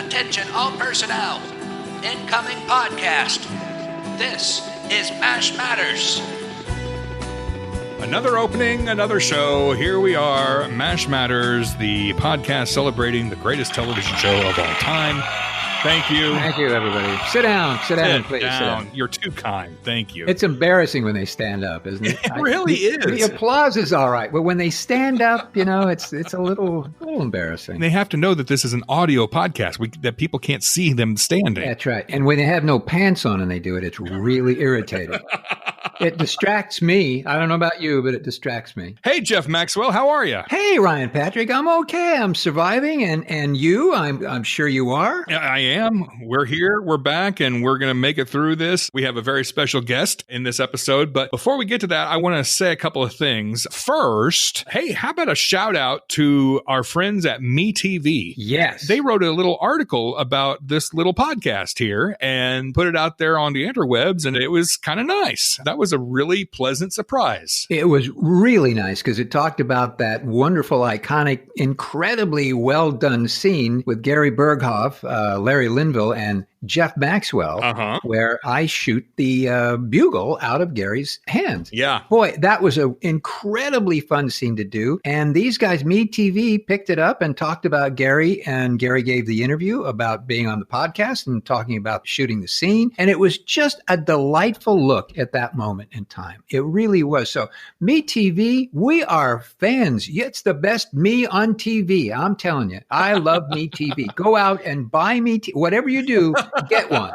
Attention all personnel. Incoming podcast. This is MASH Matters. Another opening, another show. Here we are, MASH Matters, the podcast celebrating the greatest television show of all time. Thank you. Thank you, everybody. Sit down, please. Sit down. You're too kind. Thank you. It's embarrassing when they stand up, isn't it? It really is. The applause is all right, but when they stand up, it's a little embarrassing. They have to know that this is an audio podcast, that people can't see them standing. That's right. And when they have no pants on and they do it, it's really irritating. It distracts me. I don't know about you, but it distracts me. Hey, Jeff Maxwell, how are you? Hey, Ryan Patrick, I'm okay. I'm surviving, and you? I'm sure you are. I am. We're here. We're back, and we're going to make it through this. We have a very special guest in this episode, but before we get to that, I want to say a couple of things. First, hey, how about a shout out to our friends at MeTV? Yes. They wrote a little article about this little podcast here and put it out there on the interwebs, and it was kind of nice. That was a really pleasant surprise. It was really nice because it talked about that wonderful, iconic, incredibly well done scene with Gary Berghoff, Larry Linville, and Jeff Maxwell, where I shoot the bugle out of Gary's hand. Yeah. Boy, that was an incredibly fun scene to do. And these guys, MeTV, picked it up and talked about Gary. And Gary gave the interview about being on the podcast and talking about shooting the scene. And it was just a delightful look at that moment in time. It really was. So MeTV, we are fans. It's the best me on TV. I'm telling you, I love MeTV. Go out and buy MeTV. Whatever you do, get one.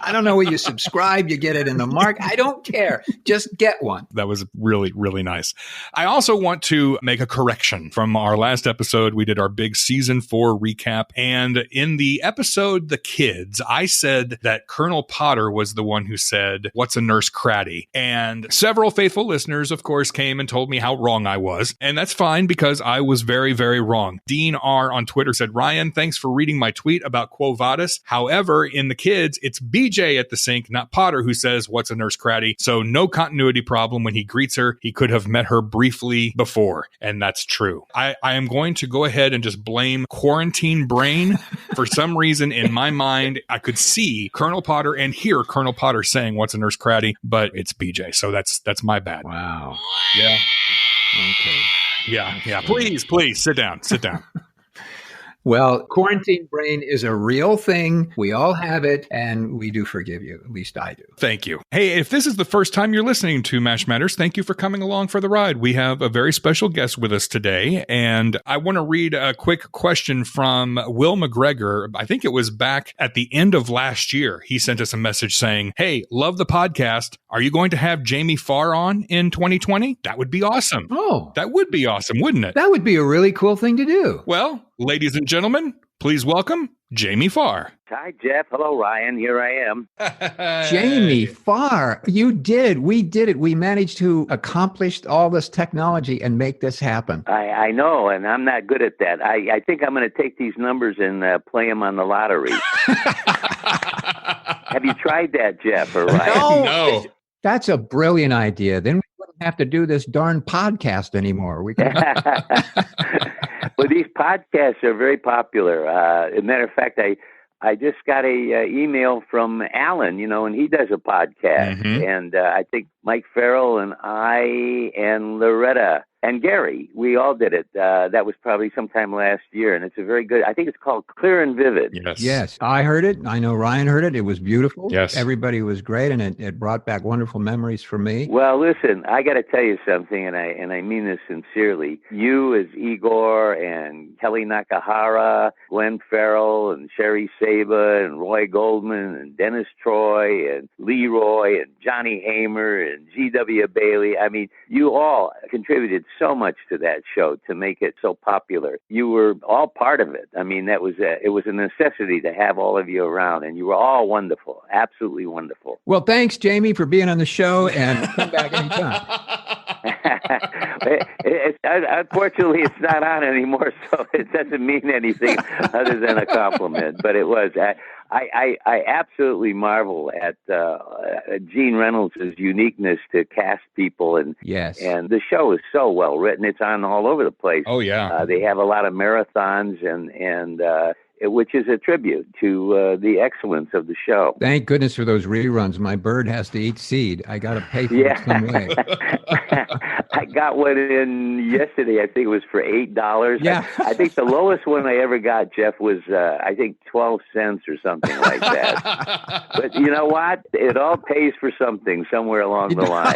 I don't know where you subscribe, you get it in the mark. I don't care. Just get one. That was really, really nice. I also want to make a correction from our last episode. We did our big season 4 recap. And in the episode, The Kids, I said that Colonel Potter was the one who said, "What's a nurse craddy?" And several faithful listeners, of course, came and told me how wrong I was. And that's fine because I was very, very wrong. Dean R. on Twitter said, "Ryan, thanks for reading my tweet about Quo Vadis. However, in The Kids, it's BJ at the sink, not Potter, who says, 'What's a nurse craddy?' So no continuity problem when he greets her. He could have met her briefly before." And that's true. I am going to go ahead and just blame quarantine brain. For some reason, in my mind, I could see Colonel Potter and hear Colonel Potter saying, "What's a nurse craddy?" But it's BJ. So that's my bad. Wow. Yeah. Okay. Yeah. Please, sit down. Well, quarantine brain is a real thing. We all have it, and we do forgive you. At least I do. Thank you. Hey, if this is the first time you're listening to MASH Matters, thank you for coming along for the ride. We have a very special guest with us today, and I want to read a quick question from Will McGregor. I think it was back at the end of last year. He sent us a message saying, "Hey, love the podcast. Are you going to have Jamie Farr on in 2020? That would be awesome." Oh. That would be awesome, wouldn't it? That would be a really cool thing to do. Well, ladies and gentlemen, please welcome Jamie Farr. Hi, Jeff. Hello, Ryan. Here I am. Jamie Farr, you did. We did it. We managed to accomplish all this technology and make this happen. I know, and I'm not good at that. I think I'm going to take these numbers and play them on the lottery. Have you tried that, Jeff or Ryan? No. That's a brilliant idea. Then we wouldn't have to do this darn podcast anymore. We can. Well, these podcasts are very popular. As a matter of fact, I just got a email from Alan, and he does a podcast. Mm-hmm. And I think Mike Farrell and I and Loretta and Gary, we all did it. That was probably sometime last year. And it's a very good, I think it's called Clear and Vivid. Yes. I heard it. I know Ryan heard it. It was beautiful. Yes. Everybody was great. And it brought back wonderful memories for me. Well, listen, I got to tell you something, and I mean this sincerely. You as Igor and Kelly Nakahara, Glenn Farrell and Sherry Saba and Roy Goldman and Dennis Troy and Leroy and Johnny Hamer and G.W. Bailey. I mean, you all contributed so much to that show to make it so popular. You were all part of it. I mean, it was a necessity to have all of you around, and you were all wonderful, absolutely wonderful. Well, thanks, Jamie, for being on the show, and come back anytime. Unfortunately, it's not on anymore, so it doesn't mean anything other than a compliment. But it was. I absolutely marvel at Gene Reynolds' uniqueness to cast people, and yes, and the show is so well written. It's on all over the place. Oh yeah, they have a lot of marathons, and which is a tribute to the excellence of the show. Thank goodness for those reruns. My bird has to eat seed. I got to pay for it some way. I got one in yesterday. I think it was for $8. Yeah. I think the lowest one I ever got, Jeff, was I think 12 cents or something like that. But you know what? It all pays for something somewhere along the line.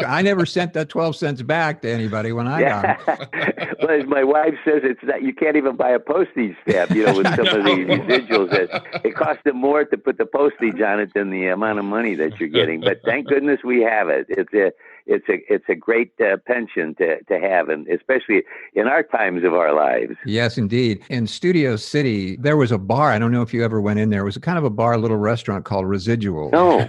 I never sent that 12 cents back to anybody when I got it. Well, as my wife says, it's that you can't even buy a postage stamp, with some of the residuals. It costs them more to put the postage on it than the amount of money that you're getting. But thank goodness we have it. It's a great pension to have, and especially in our times of our lives. Yes, indeed. In Studio City, there was a bar. I don't know if you ever went in there. It was a kind of a bar, little restaurant called Residual. No.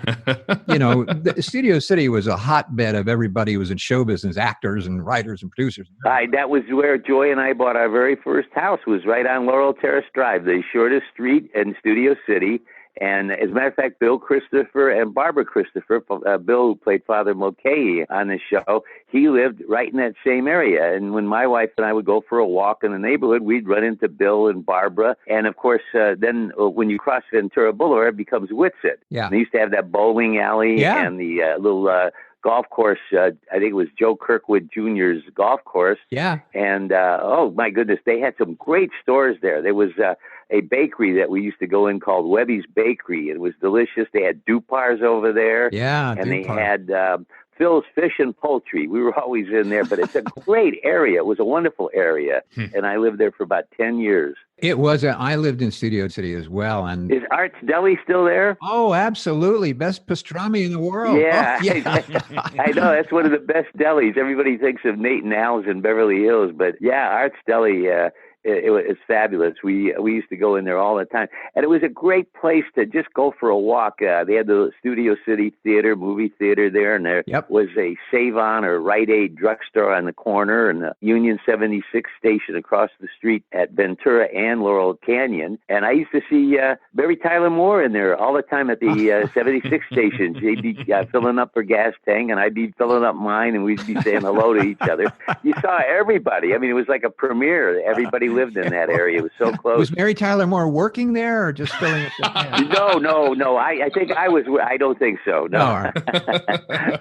Studio City was a hotbed of everybody who was in show business, actors and writers and producers. That was where Joy and I bought our very first house, was right on Laurel Terrace Drive, the shortest street in Studio City. And as a matter of fact, Bill Christopher and Barbara Christopher, Bill, who played Father Mulcahy on the show, he lived right in that same area. And when my wife and I would go for a walk in the neighborhood, we'd run into Bill and Barbara. And of course, then when you cross Ventura Boulevard, it becomes Whitsett. Yeah. And they used to have that bowling alley and the little golf course. I think it was Joe Kirkwood Jr.'s golf course. Yeah. And, oh, my goodness, they had some great stores there. There was a bakery that we used to go in called Webby's Bakery. It was delicious. They had Dupars over there. Yeah, and they had Phil's Fish and Poultry. We were always in there, but it's a great area. It was a wonderful area, and I lived there for about 10 years. It was. I lived in Studio City as well. And is Art's Deli still there? Oh, absolutely. Best pastrami in the world. Yeah, oh, yeah. I know. That's one of the best delis. Everybody thinks of Nate and Al's in Beverly Hills, but yeah, Art's Deli, it's fabulous. We used to go in there all the time, and it was a great place to just go for a walk. They had the Studio City Theater, movie theater there, and there was a Save-On or Rite Aid drugstore on the corner, and the Union 76 station across the street at Ventura and Laurel Canyon. And I used to see Mary Tyler Moore in there all the time at the 76 station. She'd be filling up her gas tank, and I'd be filling up mine, and we'd be saying hello to each other. You saw everybody. I mean, it was like a premiere. Everybody lived in that area. It was so close. Was Mary Tyler Moore working there or just filling up? No. I think I was. I don't think so. No.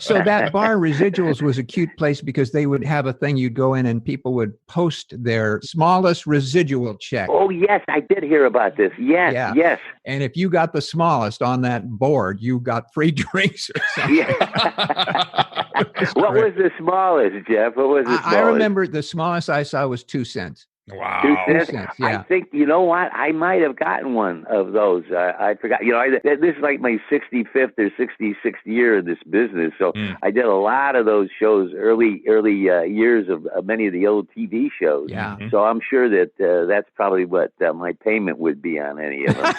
So that bar Residuals was a cute place because they would have a thing. You'd go in and people would post their smallest residual check. Oh, yes. I did hear about this. Yes. And if you got the smallest on that board, you got free drinks or something. Yeah. What was the smallest, Jeff? What was the smallest? I remember the smallest I saw was 2 cents. Wow. 2 cents. Yeah. I think, you know what? I might have gotten one of those. I forgot. This is like my 65th or 66th year in this business. So I did a lot of those shows, early years of many of the old TV shows. Yeah. So I'm sure that that's probably what my payment would be on any of them.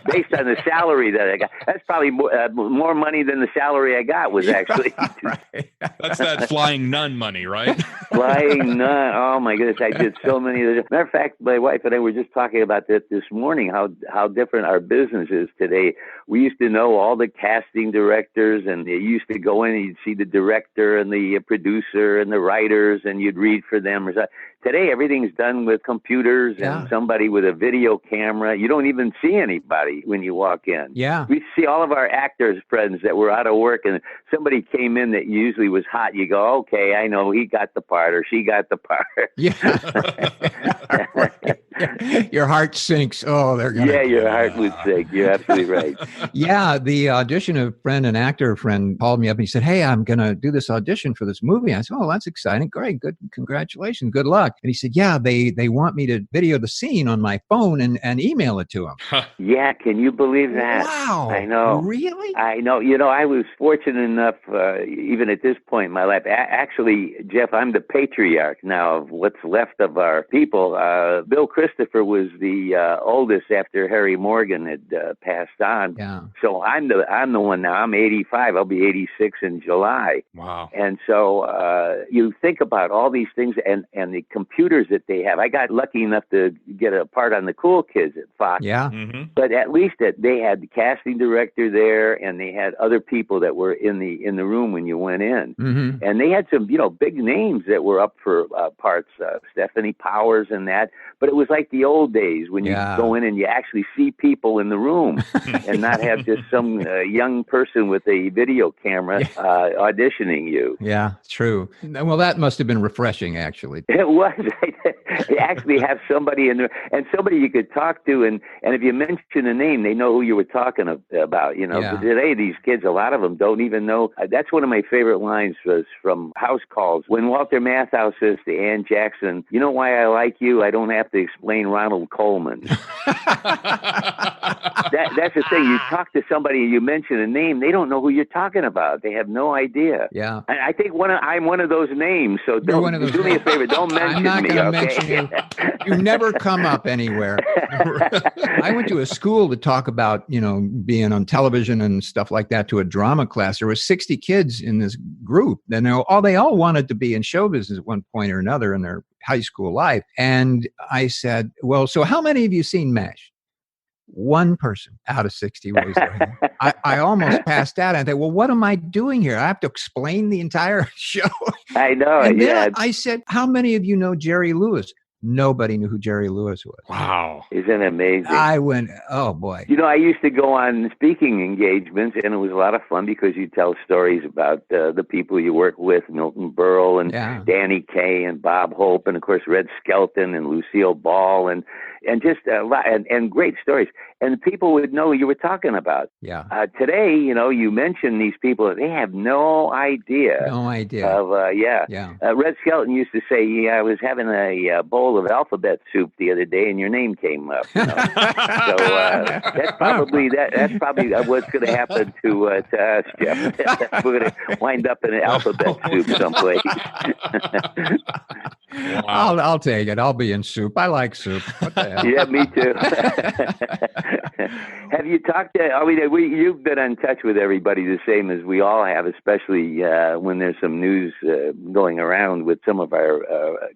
Based on the salary that I got. That's probably more money than the salary I got was actually. Right. That's that Flying Nun money, right? Flying Nun. Oh, my goodness. I did so many. Matter of fact, my wife and I were just talking about that this morning, how different our business is today. We used to know all the casting directors, and you used to go in and you'd see the director and the producer and the writers, and you'd read for them. Today, everything's done with computers and somebody with a video camera. You don't even see anybody when you walk in. Yeah. We see all of our actors' friends that were out of work, and somebody came in that usually was hot. You go, okay, I know he got the part or she got the part. Yeah. Your heart sinks. Oh, they're going to. Yeah, your heart would sink. You're absolutely right. Yeah, the audition, a friend, an actor friend called me up and he said, hey, I'm going to do this audition for this movie. I said, oh, that's exciting. Great. Good. Congratulations. Good luck. And he said, yeah, they want me to video the scene on my phone and email it to them. Yeah, can you believe that? Wow. I know. Really? I know. I was fortunate enough, even at this point in my life, actually, Jeff, I'm the patriarch now of what's left of our people. Bill Christopher was the oldest after Harry Morgan had passed on. Yeah. So I'm the one now. I'm 85. I'll be 86 in July. Wow. And so you think about all these things and the computers that they have. I got lucky enough to get a part on the Cool Kids at Fox. Yeah. Mm-hmm. But at least they had the casting director there, and they had other people that were in the room when you went in. Mm-hmm. And they had some big names that were up for parts. Stephanie Powers and that. But it was like like the old days when you go in and you actually see people in the room and not have just some young person with a video camera auditioning you. Yeah, true. Well, that must have been refreshing, actually. It was. You actually have somebody in there, and somebody you could talk to, and if you mention a name, they know who you were talking about. But today these kids, a lot of them don't even know. That's one of my favorite lines was from House Calls when Walter Matthau says to Ann Jackson, "You know why I like you? I don't have to explain Ronald Coleman." That's the thing. You talk to somebody, you mention a name, they don't know who you're talking about. They have no idea. Yeah. I think I'm one of those names. So do me a favor. Don't mention me. I'm not going to mention you. You never come up anywhere. I went to a school to talk about, being on television and stuff like that, to a drama class. There were 60 kids in this group, and they all wanted to be in show business at one point or another in their high school life. And I said, well, so how many of you seen MASH? One person out of 60 raised their hand. I almost passed out. I thought, well, what am I doing here? I have to explain the entire show. I know. And then I said, how many of you know Jerry Lewis? Nobody knew who Jerry Lewis was. Wow. Isn't it amazing? I went, oh boy. I used to go on speaking engagements, and it was a lot of fun because you tell stories about the people you work with, Milton Berle and Danny Kaye and Bob Hope, and of course Red Skelton and Lucille Ball, and just a lot, and great stories. And people would know who you were talking about. Yeah. Today, you mention these people, they have no idea. No idea. Red Skelton used to say, I was having a bowl of alphabet soup the other day, and your name came up. So that's probably what's going to happen to us, Jeff. We're going to wind up in an alphabet soup someplace. Wow. I'll take it. I'll be in soup. I like soup. What the hell? Yeah, me too. Have you talked to, you've been in touch with everybody the same as we all have, especially when there's some news going around with some of our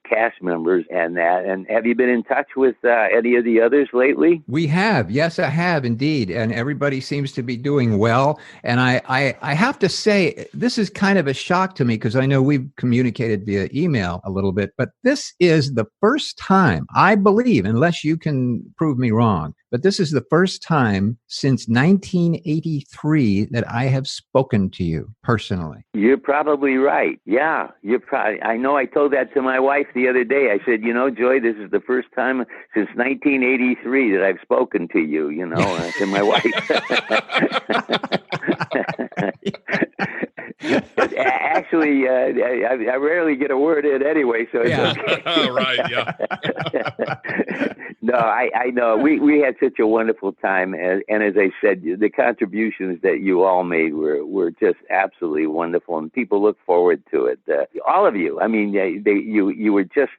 cast members and that. And have you been in touch with any of the others lately? We have. Yes, I have indeed. And everybody seems to be doing well. And I have to say, this is kind of a shock to me because I know we've communicated via email a little bit, but this is the first time, I believe, unless you can prove me wrong, but this is the first time since 1983 that I have spoken to you personally. You're probably right. Yeah, I know I told that to my wife the other day. I said, Joy, this is the first time since 1983 that I've spoken to you, to my wife. Actually, I rarely get a word in anyway, so it's okay. Right, yeah. No, I know. We had such a wonderful time, and as I said, the contributions that you all made were just absolutely wonderful, and people look forward to it. All of you. I mean, you were just.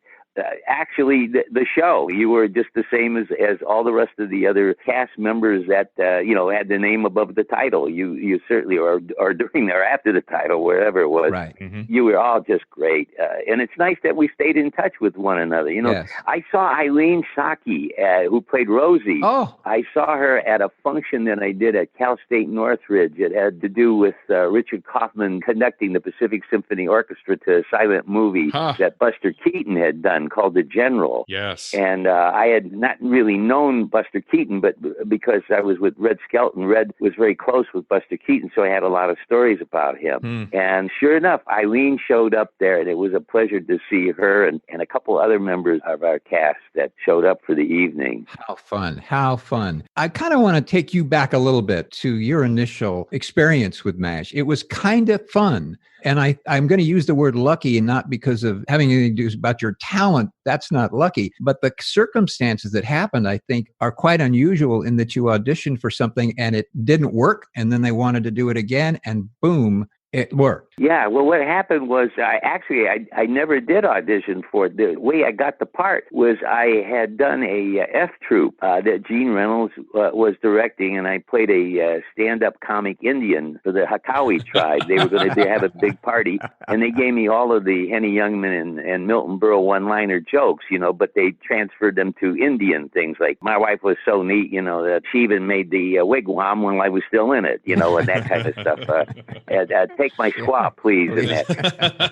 Actually, the show, you were just the same as all the rest of the other cast members that, had the name above the title. You certainly, or during or after the title, wherever it was. Right. Mm-hmm. You were all just great. And it's nice that we stayed in touch with one another. Yes. I saw Eileen Saki, who played Rosie. Oh. I saw her at a function that I did at Cal State Northridge. It had to do with Richard Kaufman conducting the Pacific Symphony Orchestra to a silent movie that Buster Keaton had done called The General. Yes. And I had not really known Buster Keaton, but because I was with Red Skelton, Red was very close with Buster Keaton, so I had a lot of stories about him. And sure enough, Eileen showed up there, and it was a pleasure to see her and a couple other members of our cast that showed up for the evening. How fun. How fun. I kind of want to take you back a little bit to your initial experience with MASH. It was kind of fun. And I'm going to use the word lucky, and not because of having anything to do about your talent. That's not lucky. But the circumstances that happened, I think, are quite unusual in that you auditioned for something and it didn't work. And then they wanted to do it again, and boom, it worked. Yeah, well, what happened was I never did audition for it. The way I got the part was I had done a F troupe that Gene Reynolds was directing, and I played a stand-up comic Indian for the Hakawi tribe. They were going to have a big party, and they gave me all of the Henny Youngman and Milton Berle one-liner jokes, but they transferred them to Indian things. Like my wife was so neat, that she even made the wigwam when I was still in it, and that kind of stuff. Take my squaw. oh, please.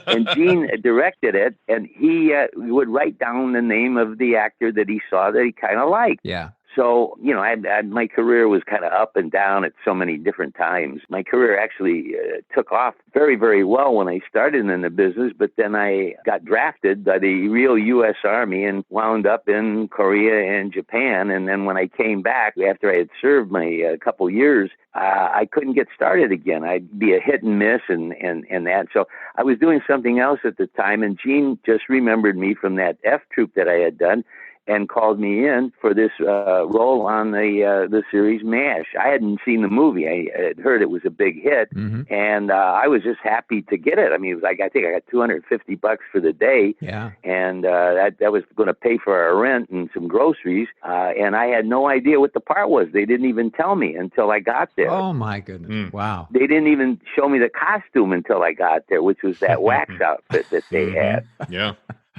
And Gene directed it, and he would write down the name of the actor that he saw that he kind of liked. Yeah. So, my career was kind of up and down at so many different times. My career actually took off very, very well when I started in the business, but then I got drafted by the real U.S. Army and wound up in Korea and Japan. And then when I came back, after I had served my couple years, I couldn't get started again. I'd be a hit and miss and that. So I was doing something else at the time, and Gene just remembered me from that F Troop that I had done and called me in for this role on the series MASH. I hadn't seen the movie. I had heard it was a big hit, and I was just happy to get it. I mean, it was like, I think I got $250 for the day, and that was going to pay for our rent and some groceries, and I had no idea what the part was. They didn't even tell me until I got there. Oh, my goodness. Wow. They didn't even show me the costume until I got there, which was that wax outfit that they had. Yeah.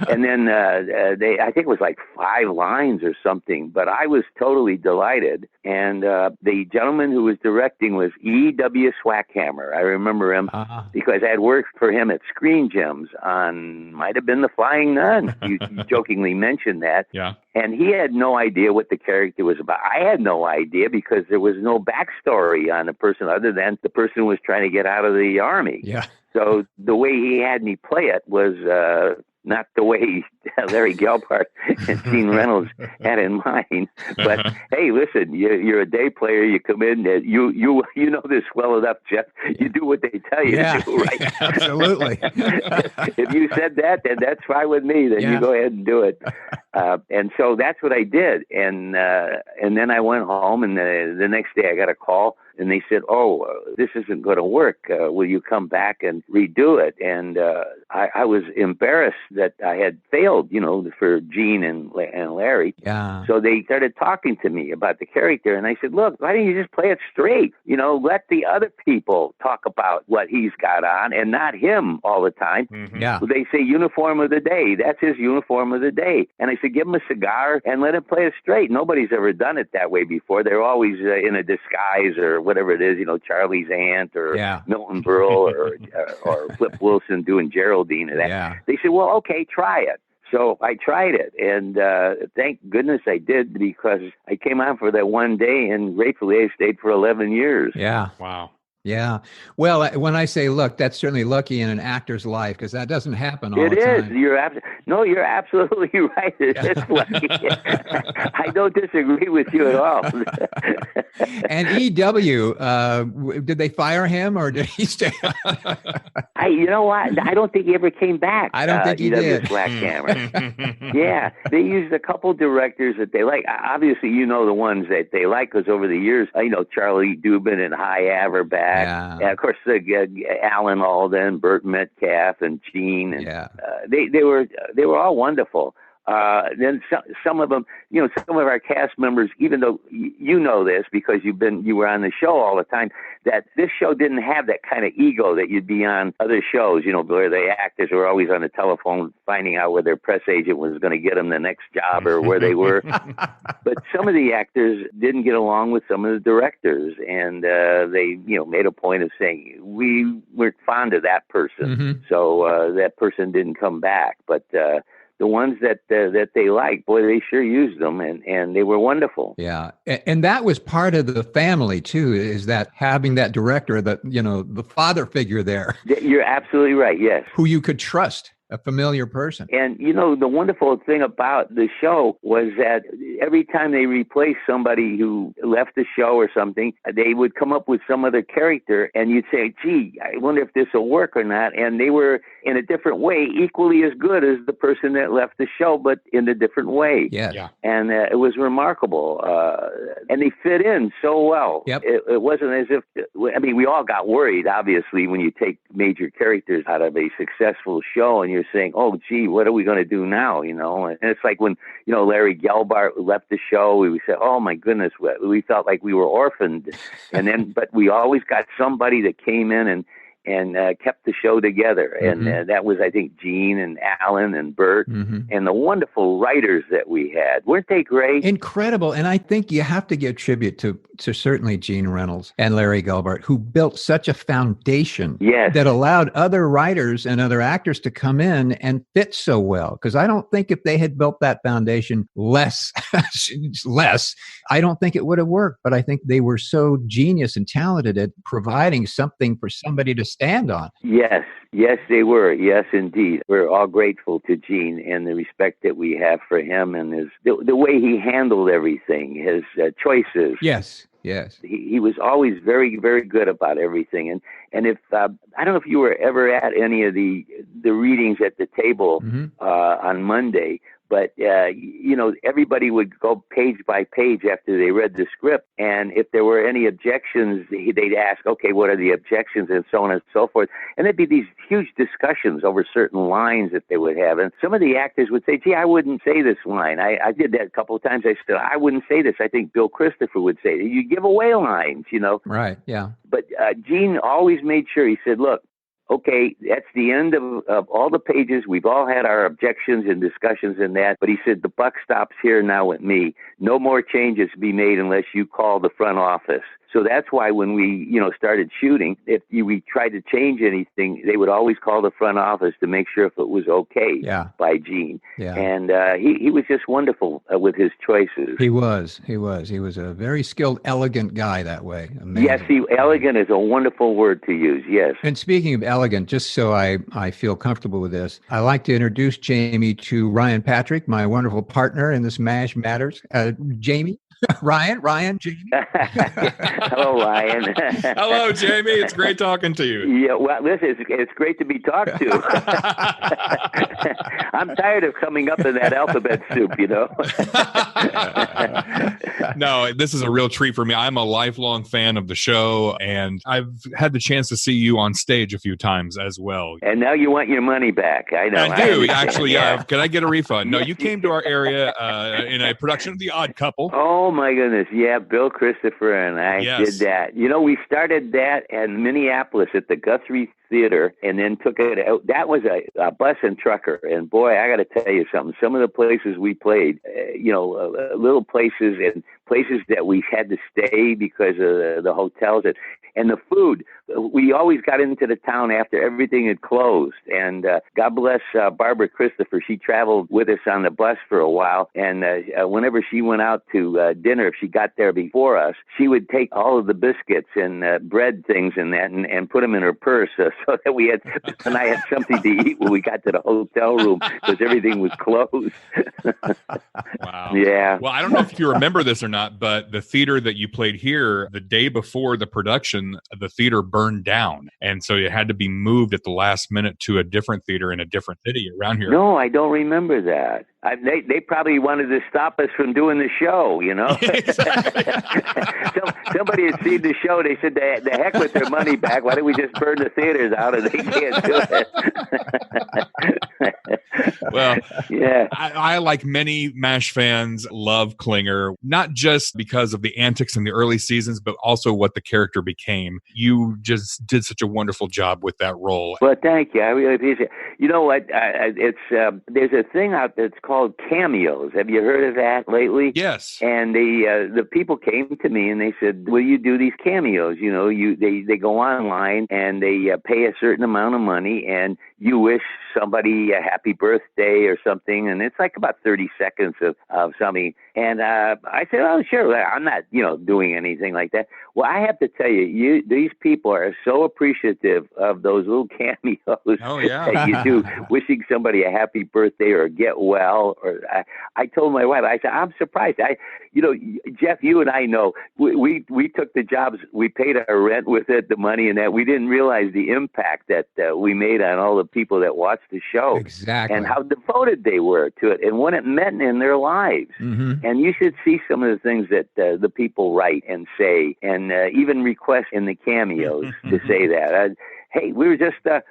And then I think it was like 5 lines or something, but I was totally delighted. And the gentleman who was directing was E.W. Swackhammer. I remember him because I had worked for him at Screen Gems on, might have been The Flying Nun. You jokingly mentioned that. Yeah. And he had no idea what the character was about. I had no idea because there was no backstory on the person other than the person was trying to get out of the Army. Yeah. So the way he had me play it was not the way Larry Gelbart and Gene Reynolds had in mind. But hey, listen, you're a day player. You come in, you know this well enough, Jeff. You do what they tell you to do, right? Absolutely. If you said that, then that's fine with me. Then you go ahead and do it. And so that's what I did. And then I went home, and the next day I got a call. And they said, "Oh, this isn't going to work. Will you come back and redo it?" And I was embarrassed that I had failed, for Gene and Larry. Yeah. So they started talking to me about the character, and I said, "Look, why don't you just play it straight? Let the other people talk about what he's got on, and not him all the time." Yeah. They say uniform of the day. That's his uniform of the day. And I said, give him a cigar and let him play it straight. Nobody's ever done it that way before. They're always in a disguise or whatever it is, Charlie's aunt or Milton Berle or Flip Wilson doing Geraldine or that. Yeah. They said, well, okay, try it. So I tried it, and thank goodness I did, because I came on for that one day, and gratefully I stayed for 11 years. Yeah. Wow. Yeah. Well, when I say luck, that's certainly lucky in an actor's life, because that doesn't happen all the time. It is. You're absolutely right. It is lucky. I don't disagree with you at all. And E.W., did they fire him, or did he stay? You know what? I don't think he ever came back. I don't think he did. Swackhammer. Yeah. They used a couple directors that they like. Obviously, the ones that they like, because over the years, Charlie Dubin and High Ave are back. Yeah. And of course, Alan Alden, Burt Metcalf, and Gene. And, they were all wonderful. Then some of them, some of our cast members, even though you know this because you were on the show all the time, that this show didn't have that kind of ego that you'd be on other shows, where the actors were always on the telephone finding out where their press agent was going to get them the next job or where they were. But some of the actors didn't get along with some of the directors, and they, made a point of saying, we were fond of that person, so that person didn't come back. But the ones that they liked, boy, they sure used them, and they were wonderful. Yeah, and that was part of the family too. Is that having that director, the father figure there? You're absolutely right. Yes, who you could trust. A familiar person. And, the wonderful thing about the show was that every time they replaced somebody who left the show or something, they would come up with some other character, and you'd say, gee, I wonder if this will work or not. And they were, in a different way, equally as good as the person that left the show, but in a different way. Yeah. And it was remarkable. And they fit in so well. Yep. It wasn't as if, we all got worried, obviously, when you take major characters out of a successful show and you're saying, oh, gee, what are we going to do now? And it's like when, Larry Gelbart left the show, we said, oh my goodness, we felt like we were orphaned. And then, but we always got somebody that came in and kept the show together. And that was, I think, Gene and Alan and Bert and the wonderful writers that we had. Weren't they great? Incredible. And I think you have to give tribute to certainly Gene Reynolds and Larry Gelbart, who built such a foundation that allowed other writers and other actors to come in and fit so well. Because I don't think if they had built that foundation less, I don't think it would have worked. But I think they were so genius and talented at providing something for somebody to stand on. Yes, they were. Yes, indeed. We're all grateful to Gene and the respect that we have for him and the way he handled everything, his choices. Yes. He was always very, very good about everything. And if I don't know if you were ever at any of the readings at the table on Monday, but everybody would go page by page after they read the script, and if there were any objections, they'd ask, okay, what are the objections, and so on and so forth. And there'd be these huge discussions over certain lines that they would have, and some of the actors would say, gee, I wouldn't say this line. I did that a couple of times. I said, I wouldn't say this. I think Bill Christopher would say it. You give away lines, Right, yeah. But Gene always made sure, he said, look, okay, that's the end of all the pages. We've all had our objections and discussions in that. But he said, the buck stops here now with me. No more changes to be made unless you call the front office. So that's why when we, started shooting, if we tried to change anything, they would always call the front office to make sure if it was okay by Gene. Yeah. And he was just wonderful with his choices. He was a very skilled, elegant guy that way. Amazing. Yes, elegant is a wonderful word to use, yes. And speaking of elegant, just so I feel comfortable with this, I like to introduce Jamie to Ryan Patrick, my wonderful partner in this MASH Matters. Jamie? Ryan, Jamie. Hello, Ryan. Hello, Jamie. It's great talking to you. Yeah, well, listen, it's great to be talked to. I'm tired of coming up in that alphabet soup, No, this is a real treat for me. I'm a lifelong fan of the show, and I've had the chance to see you on stage a few times as well. And now you want your money back. I know. I do, actually. Yeah. Can I get a refund? No, you came to our area in a production of The Odd Couple. Oh, my goodness. Yeah, Bill Christopher and I did that. We started that in Minneapolis at the Guthrie Theater and then took it out. That was a bus and trucker. And boy, I got to tell you something. Some of the places we played, little places and places that we had to stay because of the hotels and the food. We always got into the town after everything had closed. And God bless Barbara Christopher. She traveled with us on the bus for a while. And whenever she went out to dinner, if she got there before us, she would take all of the biscuits and bread things and that and put them in her purse so that we had something to eat when we got to the hotel room because everything was closed. Wow. Yeah. Well, I don't know if you remember this or not, but the theater that you played here, the day before the production, the theater burned down. And so it had to be moved at the last minute to a different theater in a different city around here. No, I don't remember that. They probably wanted to stop us from doing the show, Somebody had seen the show. They said, the heck with their money back. Why don't we just burn the theaters out and they can't do it? Well, yeah. I, like many MASH fans, love Klinger, not just because of the antics in the early seasons, but also what the character became. You just did such a wonderful job with that role. Well, thank you. I really appreciate it. You know what? There's a thing out there that's called cameos. Have you heard of that lately? Yes. And the people came to me and they said, "Will you do these cameos? They go online and they pay a certain amount of money and you wish somebody a happy birthday or something, and it's like about 30 seconds of something." And I said, "Oh, sure. I'm not, doing anything like that." Well, I have to tell you, these people are so appreciative of those little cameos that you do, wishing somebody a happy birthday or get well. Or I told my wife, I said, "I'm surprised. Jeff, you and I know we took the jobs, we paid our rent with it, the money and that. We didn't realize the impact that we made on all the people that watched the show." Exactly. And how devoted they were to it and what it meant in their lives. Mm-hmm. And you should see some of the things that the people write and say and even request in the cameos to say that. hey, we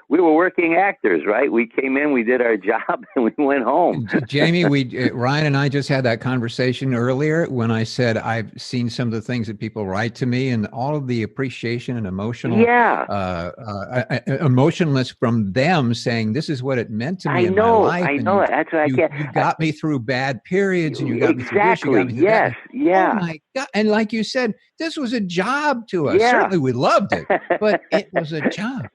were working actors, right? We came in, we did our job, and we went home. Jamie, Ryan and I just had that conversation earlier when I said I've seen some of the things that people write to me, and all of the appreciation and emotionless from them saying this is what it meant to me in my life. I know. That's what you got me through bad periods, and you got me through this. You got me through that. Yeah. Oh my God! And like you said, this was a job to us. Yeah. Certainly, we loved it, but it was a job.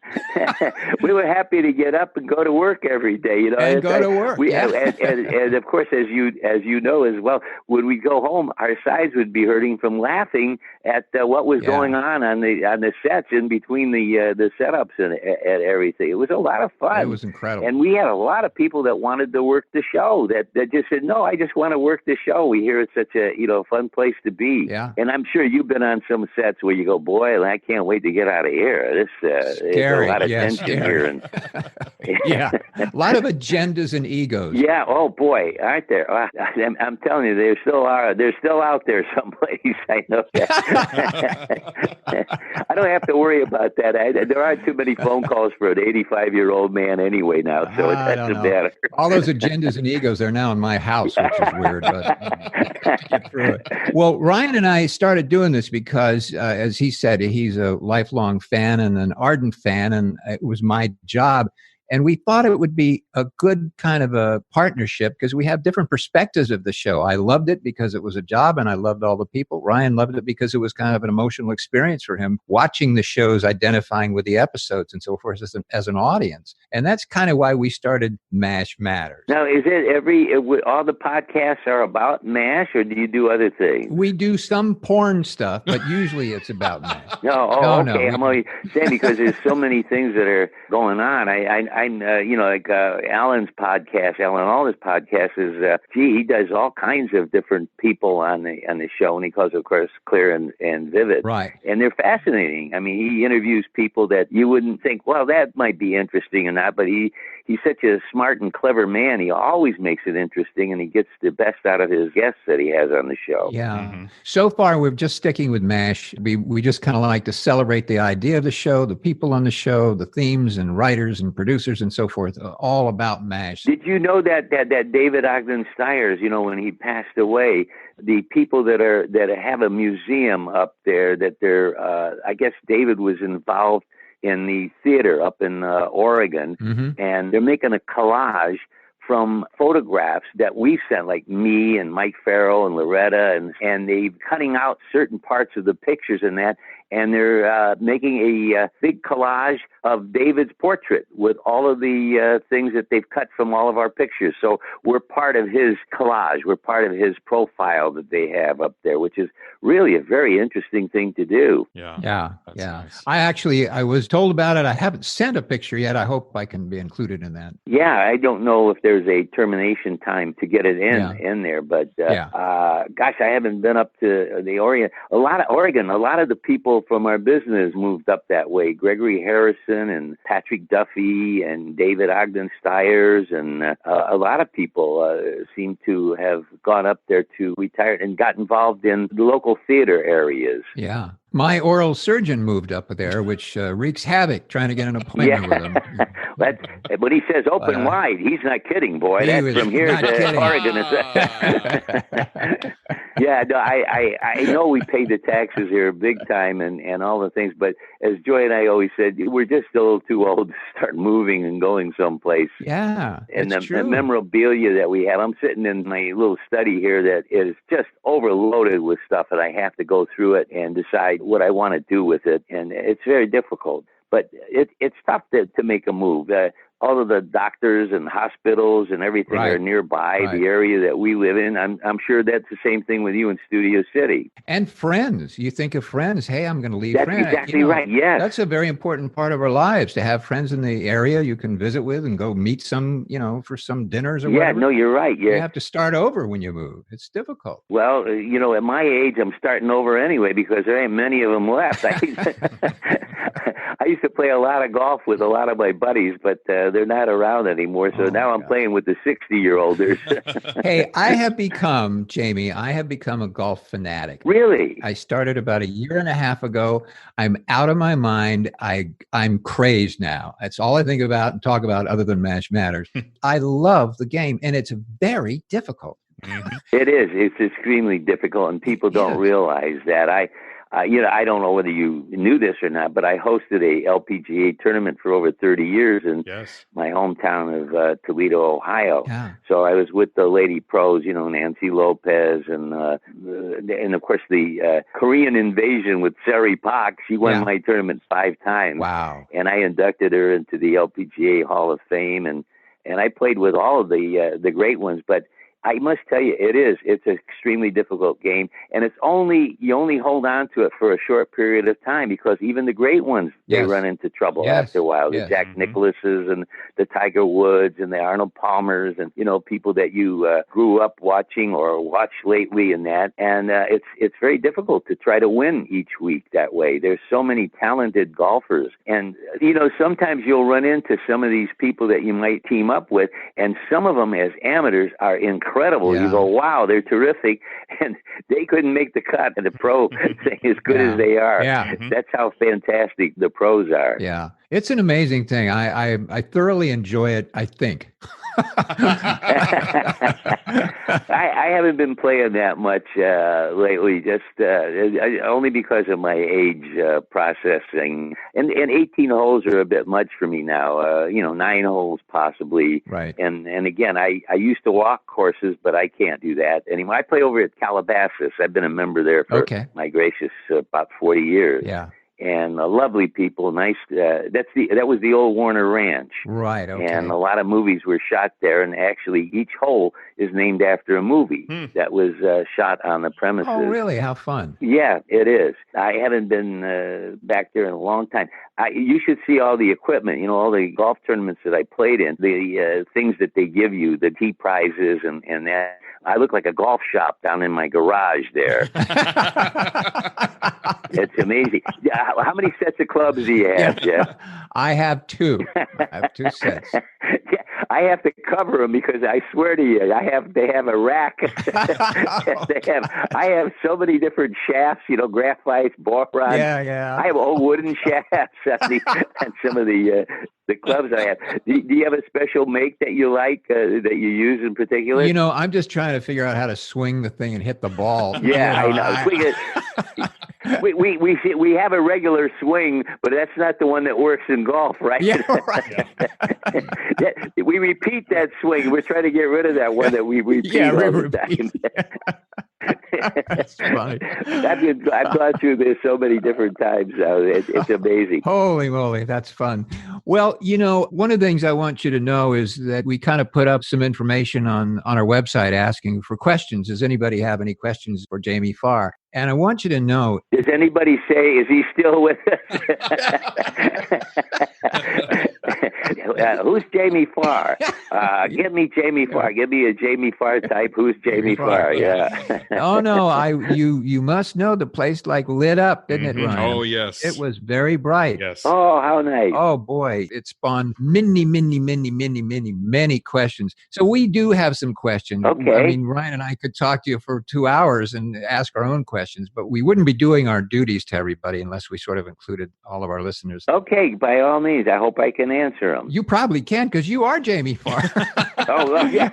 We were happy to get up and go to work every day, and go to work. And of course, as you know as well, when we go home, our sides would be hurting from laughing at what was going on the sets in between the setups and everything. It was a lot of fun. It was incredible. And we had a lot of people that wanted to work the show that just said, no, I just want to work the show. We hear it's such a fun place to be. Yeah. And I'm sure you've been on some sets where you go, boy, I can't wait to get out of here. This there's a lot of tension here. And yeah, a lot of agendas and egos. Yeah. Oh boy, aren't there? I'm telling you, there still are. They're still out there someplace. I know that. I don't have to worry about that. There aren't too many phone calls for an 85-year-old man anyway now, so it doesn't matter. All those agendas and egos are now in my house, which is weird. But get through it. Well, Ryan and I started doing this because, as he said, he's a lifelong fan and an ardent fan, and it was my job. And we thought it would be a good kind of a partnership because we have different perspectives of the show. I loved it because it was a job and I loved all the people. Ryan loved it because it was kind of an emotional experience for him, watching the shows, identifying with the episodes and so forth as an audience. And that's kind of why we started MASH Matters. Now, is it all the podcasts are about MASH, or do you do other things? We do some porn stuff, but usually it's about MASH. Okay. I'm only saying because there's so many things that are going on. Like Alan's podcast, Alan Alda's podcast is, he does all kinds of different people on the show, and he calls it, of course, Clear and Vivid. Right. And they're fascinating. I mean, he interviews people that you wouldn't think, well, that might be interesting or not, but he's such a smart and clever man. He always makes it interesting, and he gets the best out of his guests that he has on the show. Yeah. Mm-hmm. So far, we're just sticking with MASH. We just kind of like to celebrate the idea of the show, the people on the show, the themes and writers and producers and so forth, all about MASH. Did you know that David Ogden Stiers, when he passed away, the people that have a museum up there, that they're, I guess David was involved in the theater up in Oregon, mm-hmm. and they're making a collage from photographs that we sent, like me and Mike Farrell and Loretta, and they cutting out certain parts of the pictures in that, and they're making a big collage of David's portrait with all of the things that they've cut from all of our pictures. So we're part of his collage. We're part of his profile that they have up there, which is really a very interesting thing to do. Yeah. Nice. I was told about it. I haven't sent a picture yet. I hope I can be included in that. Yeah, I don't know if there's a termination time to get it in there, but gosh, I haven't been up to the Oregon. A lot of the people from our business moved up that way. Gregory Harrison and Patrick Duffy and David Ogden Stiers, and a lot of people seem to have gone up there to retire and got involved in the local theater areas. Yeah. My oral surgeon moved up there, which wreaks havoc trying to get an appointment with him. But he says open wide. He's not kidding, boy. That's from here to Oregon. I know we pay the taxes here big time and all the things, but as Joy and I always said, we're just a little too old to start moving and going someplace. Yeah, and the memorabilia that we have, I'm sitting in my little study here that is just overloaded with stuff, and I have to go through it and decide what I want to do with it, and it's very difficult. But it's tough to make a move. All of the doctors and hospitals and everything are nearby the area that we live in. I'm sure that's the same thing with you in Studio City. And friends. You think of friends. Hey, I'm going to leave That's friends. Exactly right. Yes. That's a very important part of our lives, to have friends in the area you can visit with and go meet some, for some dinners or whatever. Yeah, no, you're right. Yeah. You have to start over when you move. It's difficult. Well, at my age, I'm starting over anyway because there ain't many of them left. I used to play a lot of golf with a lot of my buddies, but they're not around anymore. So now I'm playing with the 60-year-olders. Hey, I have become a golf fanatic. Really? I started about a year and a half ago. I'm out of my mind. I'm crazed now. That's all I think about and talk about other than Mash Matters. I love the game, and it's very difficult. It is. It's extremely difficult, and people don't realize that. I don't know whether you knew this or not, but I hosted a LPGA tournament for over 30 years in my hometown of Toledo, Ohio. Yeah. So I was with the lady pros, Nancy Lopez, and of course the Korean invasion with Seri Pak. She won my tournament 5 times. Wow. And I inducted her into the LPGA Hall of Fame, and I played with all of the great ones, but I must tell you, it's an extremely difficult game, and you only hold on to it for a short period of time, because even the great ones, they run into trouble after a while. The Jack Nicklauses and the Tiger Woods and the Arnold Palmers, and, people that you grew up watching or watched lately and that. And it's very difficult to try to win each week that way. There's so many talented golfers. And, sometimes you'll run into some of these people that you might team up with, and some of them as amateurs are incredible. You go, wow, they're terrific. And they couldn't make the cut in the pro thing as good as they are. Yeah. That's how fantastic the pros are. Yeah. It's an amazing thing. I thoroughly enjoy it, I think. I haven't been playing that much lately, just only because of my age processing. And 18 holes are a bit much for me now. 9 holes possibly. Right. And again, I used to walk courses, but I can't do that anymore. I play over at Calabasas. I've been a member there for, my gracious, about 40 years. Yeah. And lovely people, nice. That was the old Warner Ranch, right? Okay. And a lot of movies were shot there, and actually each hole is named after a movie that was shot on the premises. Oh, really? How fun! Yeah, it is. I haven't been back there in a long time. You should see all the equipment. All the golf tournaments that I played in, the things that they give you, the tee prizes, and that. I look like a golf shop down in my garage there. It's amazing. How many sets of clubs do you have, Jeff? I have 2. I have 2 sets. I have to cover them because I swear to you, they have a rack. I have so many different shafts, graphite, boron. Yeah. I have old wooden shafts on some of the clubs I have. Do you have a special make that you like, that you use in particular? I'm just trying to figure out how to swing the thing and hit the ball. I know. We have a regular swing, but that's not the one that works in golf, right? Yeah, right. We repeat that swing. We're trying to get rid of that one that we repeat all the time. That's funny. I've gone through this so many different times now. It's amazing. Holy moly, that's fun. Well, one of the things I want you to know is that we kind of put up some information on our website asking for questions. Does anybody have any questions for Jamie Farr? And I want you to know. Does anybody say, is he still with us? Who's Jamie Farr? Give me Jamie Farr. Give me a Jamie Farr type. Who's Jamie Farr? Yeah. Oh no, you must know the place lit up, didn't it, Ryan? Oh yes. It was very bright. Yes. Oh, how nice. Oh boy, it spawned many questions. So we do have some questions. Okay. I mean, Ryan and I could talk to you for 2 hours and ask our own questions, but we wouldn't be doing our duties to everybody unless we sort of included all of our listeners. Okay, by all means. I hope I can answer them. You probably can, because you are Jamie Farr. Oh, well, yeah.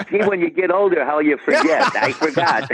See, when you get older, how you forget. I forgot.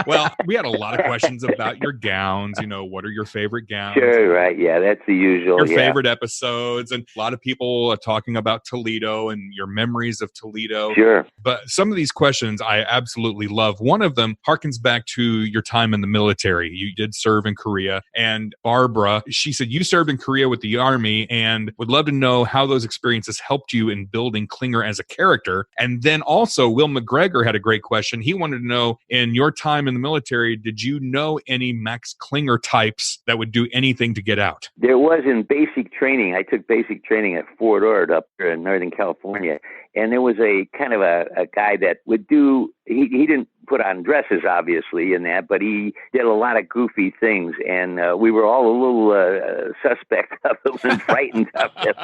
Well, we had a lot of questions about your gowns. What are your favorite gowns? Sure, right. Yeah, that's the usual. Your favorite episodes, and a lot of people are talking about Toledo and your memories of Toledo. Sure. But some of these questions I absolutely love. One of them harkens back to your time in the military. You did serve in Korea, and Barbara, she said you served in Korea with the Army and would love to know how those experiences helped you in building Klinger as a character. And then also, Will McGregor had a great question. He wanted to know, in your time in the military, did you know any Max Klinger types that would do anything to get out? There was in basic training. I took basic training at Fort Ord up here in Northern California. And there was a kind of a guy that would do, he didn't put on dresses, obviously, in that, but he did a lot of goofy things, and we were all a little suspect of him and frightened of him.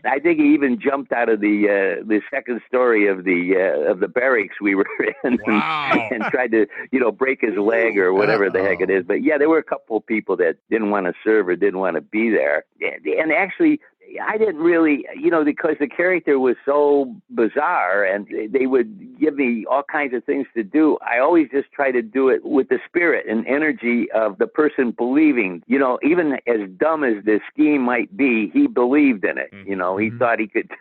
I think he even jumped out of the second story of the barracks we were in. Wow. And tried to, break his leg or whatever the heck it is. But yeah, there were a couple of people that didn't want to serve or didn't want to be there. And actually, I didn't really, because the character was so bizarre and they would give me all kinds of things to do. I always just try to do it with the spirit and energy of the person believing, even as dumb as the scheme might be, he believed in it. He thought he could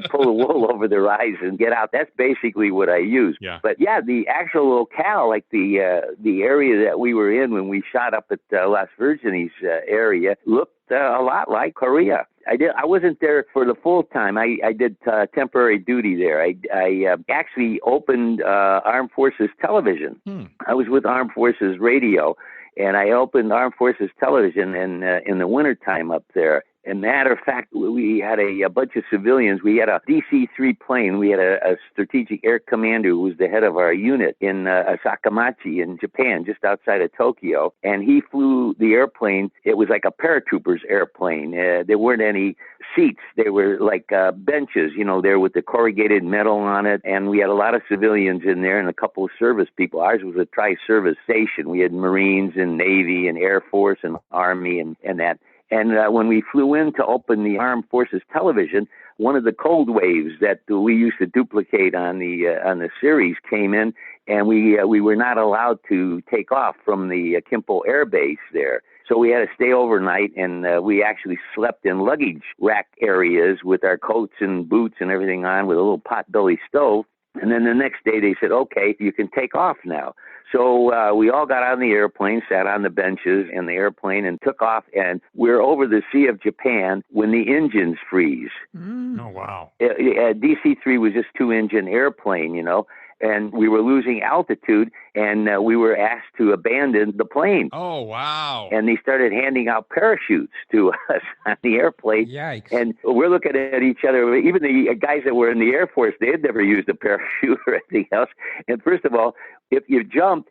pull the wool over their eyes and get out. That's basically what I used. Yeah. But yeah, the actual locale, like the area that we were in when we shot up at Las Virgenes area, looked a lot like Korea. I wasn't there for the full time. I did temporary duty there. I actually opened Armed Forces Television. I was with Armed Forces Radio, and I opened Armed Forces Television in the wintertime up there. And matter of fact, we had a bunch of civilians. We had a DC-3 plane. We had a strategic air commander who was the head of our unit in Sakamachi in Japan, just outside of Tokyo. And he flew the airplane. It was like a paratrooper's airplane. There weren't any seats. They were like benches, there with the corrugated metal on it. And we had a lot of civilians in there and a couple of service people. Ours was a tri-service station. We had Marines and Navy and Air Force and Army and that. And when we flew in to open the Armed Forces Television, one of the cold waves that we used to duplicate on the series came in, and we were not allowed to take off from the Kimpo Air Base there. So we had to stay overnight, and we actually slept in luggage rack areas with our coats and boots and everything on with a little potbelly stove. And then the next day they said, okay, you can take off now. So we all got on the airplane, sat on the benches in the airplane and took off. And we're over the Sea of Japan when the engines freeze. Oh, wow. DC-3 was just 2-engine airplane, and we were losing altitude, and we were asked to abandon the plane. Oh, wow. And they started handing out parachutes to us on the airplane. Yikes. And we're looking at each other. Even the guys that were in the Air Force, they had never used a parachute or anything else. And first of all, if you jumped,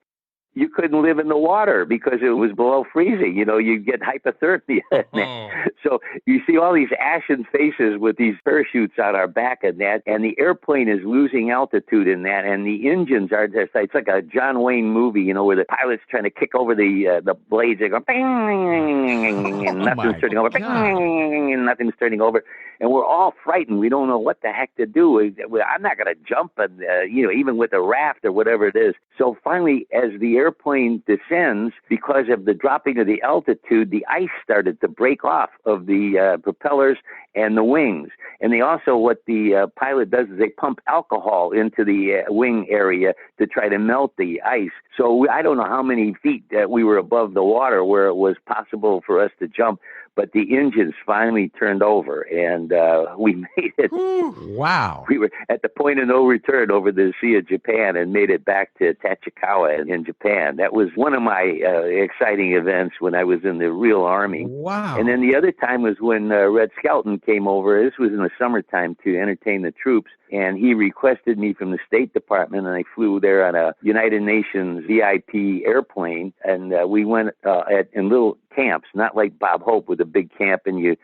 you couldn't live in the water because it was below freezing. You'd get hypothermia. Oh. So you see all these ashen faces with these parachutes on our back and that, and the airplane is losing altitude in that, and the engines are just, it's like a John Wayne movie, where the pilot's trying to kick over the blades. They go, bing, and nothing's turning over, bing, and nothing's turning over. And we're all frightened. We don't know what the heck to do. I'm not going to jump, and even with a raft or whatever it is. So finally, as the airplane descends, because of the dropping of the altitude, the ice started to break off of the propellers and the wings. And they also, what the pilot does is they pump alcohol into the wing area to try to melt the ice. So I don't know how many feet that we were above the water where it was possible for us to jump. But the engines finally turned over, and we made it. Wow. We were at the point of no return over the Sea of Japan and made it back to Tachikawa in Japan. That was one of my exciting events when I was in the real Army. Wow. And then the other time was when Red Skelton came over. This was in the summertime to entertain the troops. And he requested me from the State Department, and I flew there on a United Nations VIP airplane. And we went in little camps, not like Bob Hope with a big camp and you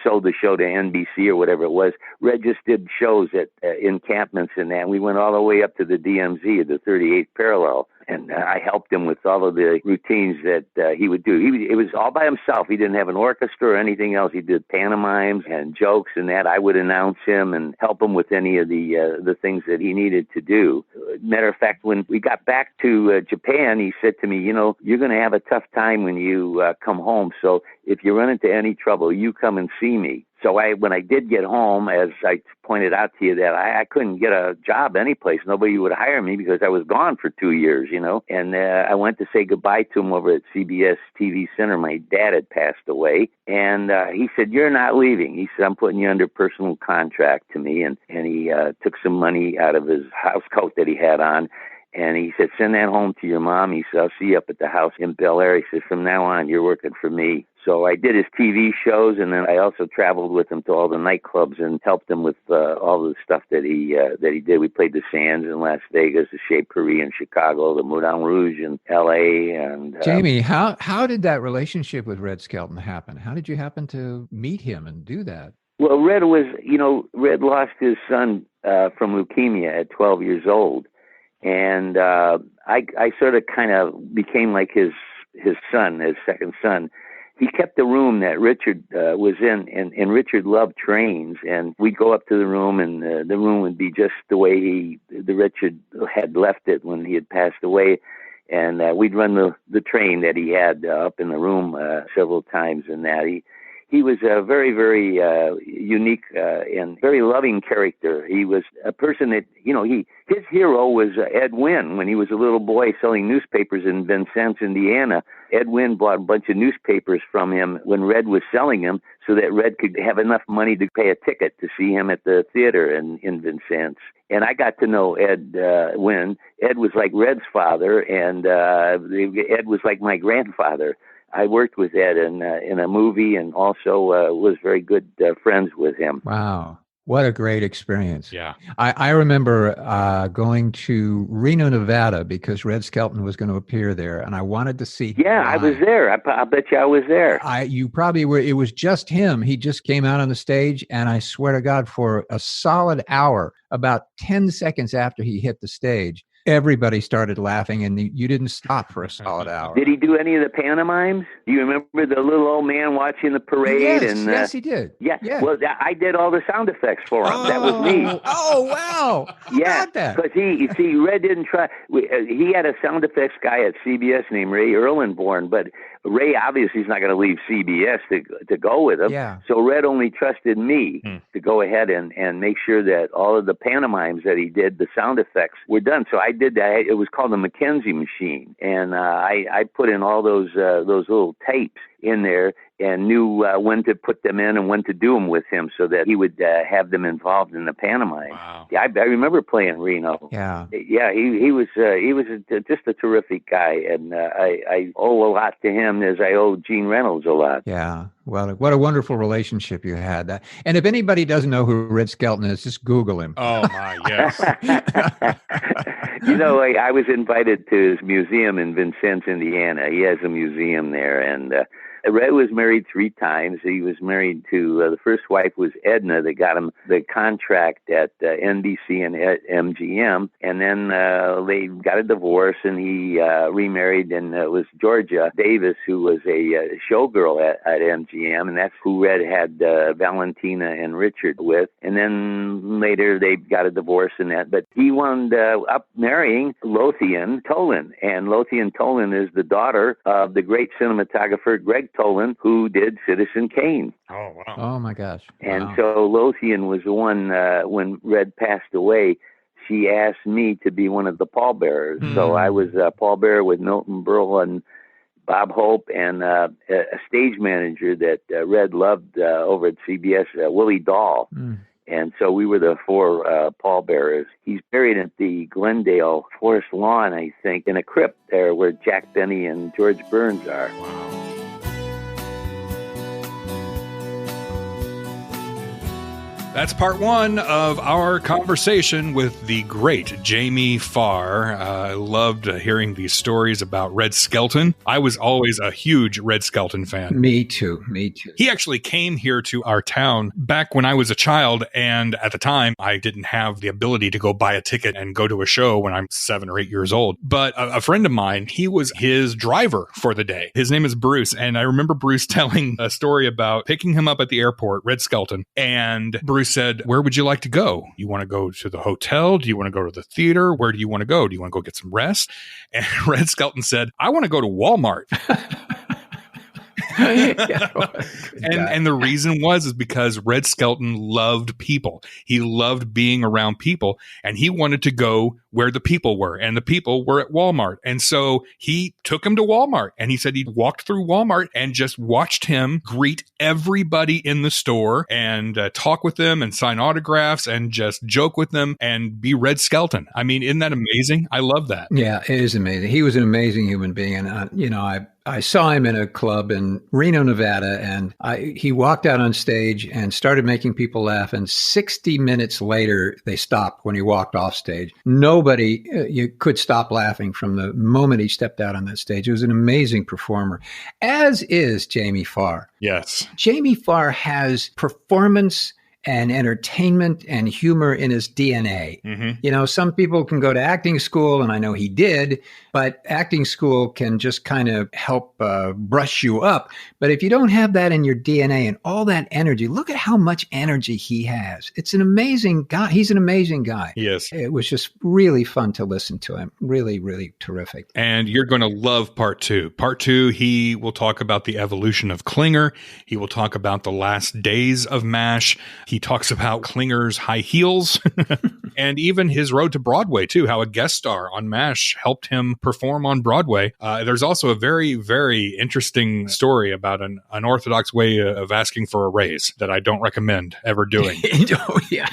sold the show to NBC or whatever it was. Red just did shows at encampments and that. We went all the way up to the DMZ, the 38th parallel. And I helped him with all of the routines that he would do. It was all by himself. He didn't have an orchestra or anything else. He did pantomimes and jokes and that. I would announce him and help him with any of the things that he needed to do. Matter of fact, when we got back to Japan, he said to me, you're going to have a tough time when you come home. So if you run into any trouble, you come and see me. So when I did get home, as I pointed out to you, that I couldn't get a job anyplace. Nobody would hire me because I was gone for 2 years, And I went to say goodbye to him over at CBS TV Center. My dad had passed away. And he said, you're not leaving. He said, I'm putting you under personal contract to me. And he took some money out of his house coat that he had on. And he said, send that home to your mom. He said, I'll see you up at the house in Bel Air. He said, from now on, you're working for me. So I did his TV shows, and then I also traveled with him to all the nightclubs and helped him with all the stuff that he did. We played the Sands in Las Vegas, the Chez Paris in Chicago, the Moulin Rouge in L.A. And Jamie, how did that relationship with Red Skelton happen? How did you happen to meet him and do that? Well, Red lost his son from leukemia at 12 years old. And I sort of kind of became like his son, his second son. He kept the room that Richard was in, and Richard loved trains. And we'd go up to the room, and the room would be just the way Richard had left it when he had passed away. And we'd run the train that he had up in the room several times. And that he was a very, very unique and very loving character. He was a person that, his hero was Ed Wynn when he was a little boy selling newspapers in Vincennes, Indiana. Ed Wynn bought a bunch of newspapers from him when Red was selling them so that Red could have enough money to pay a ticket to see him at the theater in Vincennes. And I got to know Ed Wynn. Ed was like Red's father, and Ed was like my grandfather. I worked with Ed in a movie, and also was very good friends with him. Wow. What a great experience. Yeah. I remember going to Reno, Nevada, because Red Skelton was going to appear there, and I wanted to see him Yeah, live. I was there. I bet you I was there. You probably were. It was just him. He just came out on the stage, and I swear to God, for a solid hour, about 10 seconds after he hit the stage, everybody started laughing, and you didn't stop for a solid hour. Did he do any of the pantomimes? Do you remember the little old man watching the parade? Yes, he did. Yeah. Yeah. Well, I did all the sound effects for him. That was me. Oh, wow. How Yeah, about that? because Red didn't try. He had a sound effects guy at CBS named Ray Erlenborn, but Ray obviously is not going to leave CBS to go with him. Yeah. So Red only trusted me to go ahead and make sure that all of the pantomimes that he did, the sound effects were done. So I did that. It was called the Mackenzie machine, and I put in all those little tapes in there and knew when to put them in and when to do them with him so that he would have them involved in the pantomime. Wow. Yeah, I remember playing Reno. Yeah. Yeah, he was just a terrific guy, and I owe a lot to him as I owe Gene Reynolds a lot. Yeah. Well, what a wonderful relationship you had. And if anybody doesn't know who Red Skelton is, just Google him. Oh, my, yes. I was invited to his museum in Vincennes, Indiana. He has a museum there, and Red was married 3 times. He was married to, the first wife was Edna that got him the contract at NBC and at MGM. And then they got a divorce, and he remarried, and it was Georgia Davis, who was a showgirl at MGM, and that's who Red had Valentina and Richard with. And then later they got a divorce and that. But he wound up marrying Lothian Tolan, and Lothian Tolan is the daughter of the great cinematographer Greg Tolan, who did Citizen Kane. Oh, wow. Oh, my gosh. And Wow. so Lothian was the one, when Red passed away, she asked me to be one of the pallbearers. So I was a pallbearer with Milton Berle and Bob Hope, and a stage manager that Red loved over at CBS, Willie Dahl. And so we were the 4 pallbearers. He's buried at the Glendale Forest Lawn, I think, in a crypt there where Jack Benny and George Burns are. Wow. That's part 1 of our conversation with the great Jamie Farr. I loved hearing these stories about Red Skelton. I was always a huge Red Skelton fan. Me too. He actually came here to our town back when I was a child, and at the time, I didn't have the ability to go buy a ticket and go to a show when I'm 7 or 8 years old. But a friend of mine, he was his driver for the day. His name is Bruce, and I remember Bruce telling a story about picking him up at the airport, Red Skelton, and Bruce said, "Where would you like to go? You want to go to the hotel? Do you want to go to the theater? Where do you want to go? Do you want to go get some rest?" And Red Skelton said, "I want to go to Walmart." And the reason is because Red Skelton loved people. He loved being around people, and he wanted to go where the people were, and the people were at Walmart. And so he took him to Walmart, and he said he walked through Walmart and just watched him greet everybody in the store and talk with them and sign autographs and just joke with them and be Red Skelton. I mean, isn't that amazing? I love that. Yeah, it is amazing. He was an amazing human being. And, I saw him in a club in Reno, Nevada, and he walked out on stage and started making people laugh. And 60 minutes later, they stopped when he walked off stage. Nobody you could stop laughing from the moment he stepped out on that stage. It was an amazing performer, as is Jamie Farr. Yes. Jamie Farr has performance and entertainment and humor in his DNA. Mm-hmm. Some people can go to acting school, and I know he did, but acting school can just kind of help brush you up. But if you don't have that in your DNA and all that energy, look at how much energy he has. It's an amazing guy. He's an amazing guy. Yes. It was just really fun to listen to him. Really, really terrific. And you're going to love part 2. Part 2, he will talk about the evolution of Klinger. He will talk about the last days of MASH. He talks about Klinger's high heels and even his road to Broadway, too, how a guest star on MASH helped him perform on Broadway. There's also a very, very interesting story about an unorthodox way of asking for a raise that I don't recommend ever doing. Oh, yeah.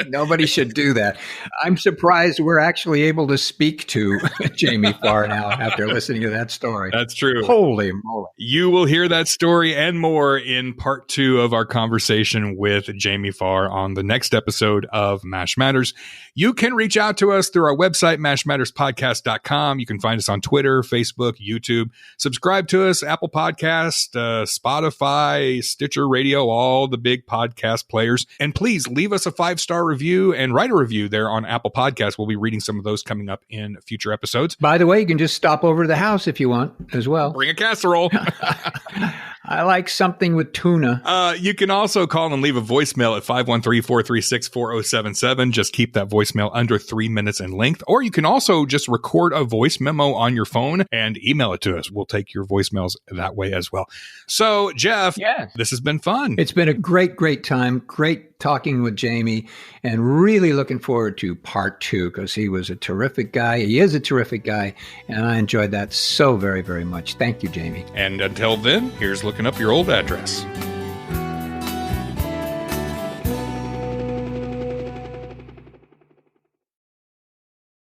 Nobody should do that. I'm surprised we're actually able to speak to Jamie Farr now after listening to that story. That's true. Holy moly. You will hear that story and more in part 2 of our conversation with Jamie Farr on the next episode of MASH Matters. You can reach out to us through our website, mashmatterspodcast.com. You can find us on Twitter, Facebook, YouTube. Subscribe to us, Apple Podcast, Spotify, Stitcher Radio, all the big podcast players. And please leave us a 5-star review and write a review there on Apple Podcasts. We'll be reading some of those coming up in future episodes. By the way, you can just stop over to the house if you want as well. Bring a casserole. I like something with tuna. You can also call and leave a voicemail at 513-436-4077. Just keep that voicemail under 3 minutes in length. Or you can also just record a voice memo on your phone and email it to us. We'll take your voicemails that way as well. So, Jeff, This has been fun. It's been a great, great time. Great talking with Jamie, and really looking forward to part 2 because he was a terrific guy. He is a terrific guy, and I enjoyed that so very, very much. Thank you, Jamie. And until then, here's looking up your old address.